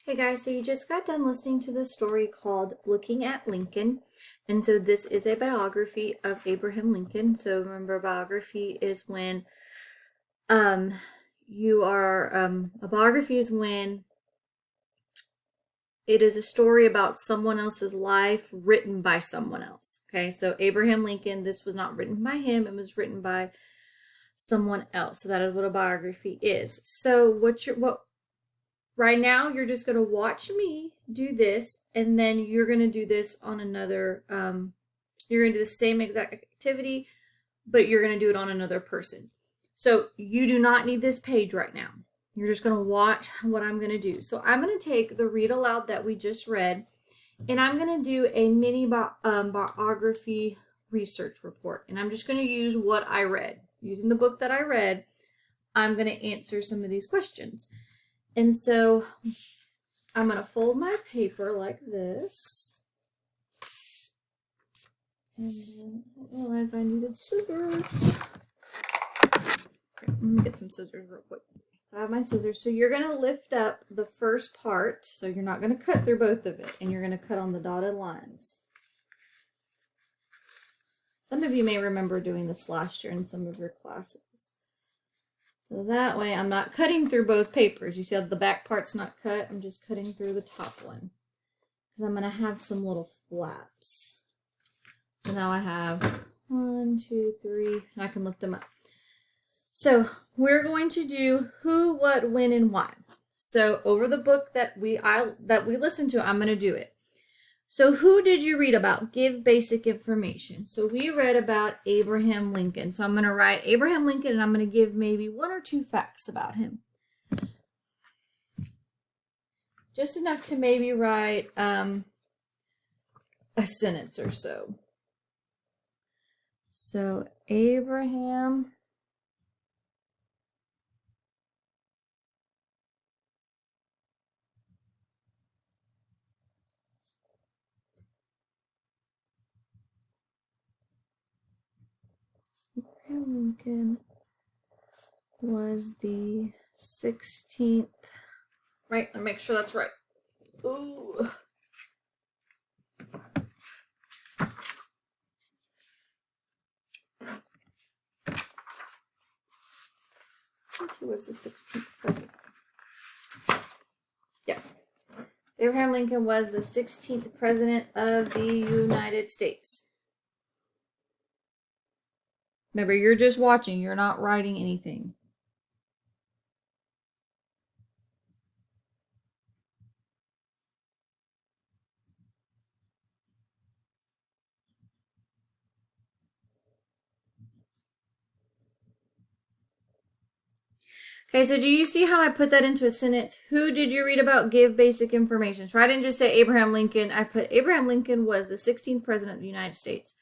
Hey guys, so you just got done listening to the story called Looking at Lincoln. And so this is a biography of Abraham Lincoln. So remember, biography is when um a biography is when it is a story about someone else's life written by someone else. Okay, so Abraham Lincoln, this was not written by him, it was written by someone else. So that is what a biography is. So what right now you're just going to watch me do this, and then you're going to do this on another you're going to do the same exact activity, but you're going to do it on another person. So you do not need this page right now. You're just going to watch what I'm going to do. So I'm going to take the read aloud that we just read, and I'm going to do a mini biography research report, and I'm just going to use what I read. Using the book that I read, I'm going to answer some of these questions. And so I'm going to fold my paper like this. And then I realized I needed scissors. Okay, let me get some scissors real quick. So I have my scissors. So you're going to lift up the first part. So you're not going to cut through both of it. And you're going to cut on the dotted lines. Some of you may remember doing this last year in some of your classes. So that way I'm not cutting through both papers. You see how the back part's not cut? I'm just cutting through the top one. Because I'm going to have some little flaps. So now I have 1, 2, 3, and I can lift them up. So we're going to do who, what, when, and why. So over the book that we listened to, I'm going to do it. So who did you read about? Give basic information. So we read about Abraham Lincoln. So I'm going to write Abraham Lincoln, and I'm going to give maybe 1 or 2 facts about him. Just enough to maybe write a sentence or so. So Abraham Lincoln was the 16th. Right, let me make sure that's right. Ooh. I think he was the 16th president. Yeah. Abraham Lincoln was the 16th president of the United States. Remember, you're just watching. You're not writing anything. Okay, so do you see how I put that into a sentence? Who did you read about? Give basic information. So I didn't just say Abraham Lincoln. I put Abraham Lincoln was the 16th president of the United States.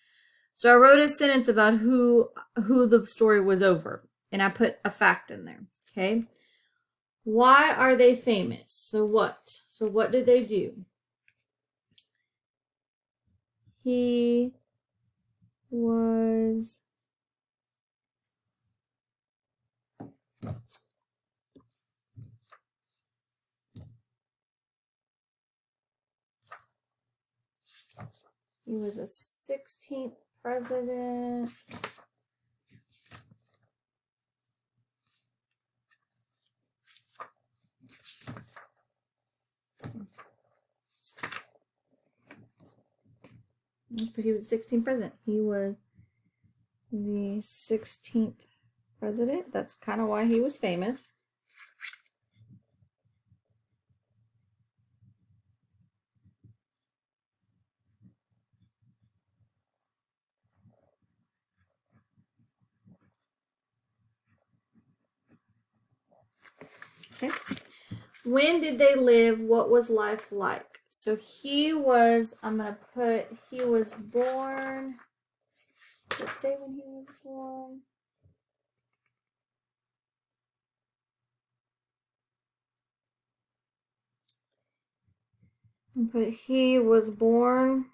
So I wrote a sentence about who the story was over, and I put a fact in there. Okay. Why are they famous? So what did they do? He was a 16th president. But he was the 16th president. He was the 16th president. That's kind of why he was famous. Okay. When did they live? What was life like? So he was, I'm going to put, he was born, let's say when he was born. But he was born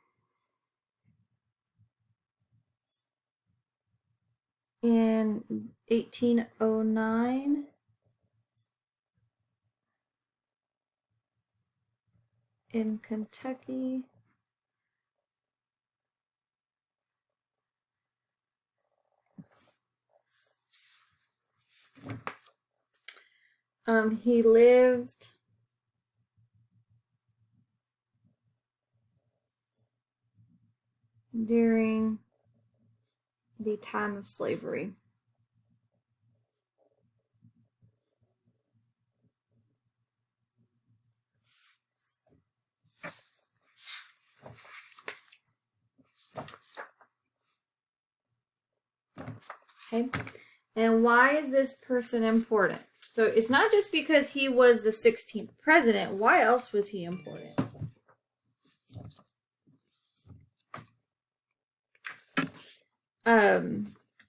in 1809. in Kentucky. He lived during the time of slavery. Okay, and why is this person important? So it's not just because he was the 16th president. Why else was he important?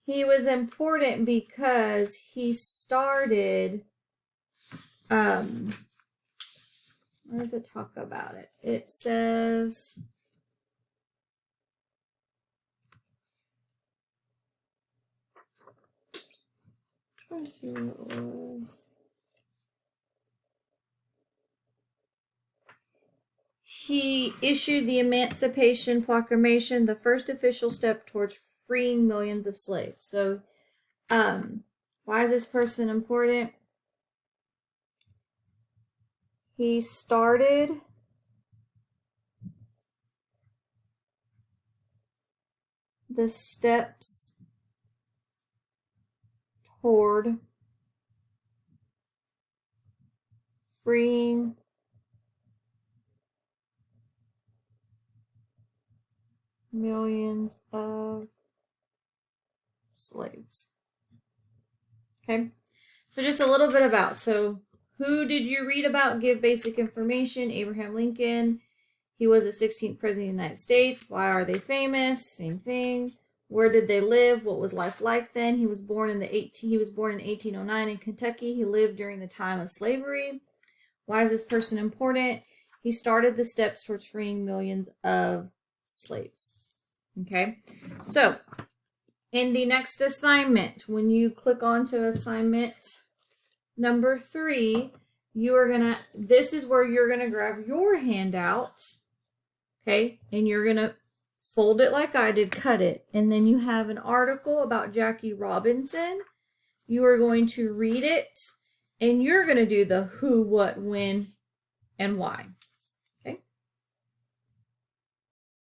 He was important because he started, where does it talk about it? It says, trying to see what it was. He issued the Emancipation Proclamation, the first official step towards freeing millions of slaves. So, why is this person important? He started the steps toward freeing millions of slaves. Okay, so just a little bit about, so who did you read about? Give basic information. Abraham Lincoln. He was the 16th president of the United States. Why are they famous? Same thing. Where did they live? What was life like then? He was born in 1809 in Kentucky. He lived during the time of slavery. Why is this person important? He started the steps towards freeing millions of slaves. Okay, so in the next assignment, when you click onto assignment number 3, this is where you're gonna grab your handout, okay, and you're gonna fold it like I did, cut it, and then you have an article about Jackie Robinson. You are going to read it, and you're gonna do the who, what, when, and why.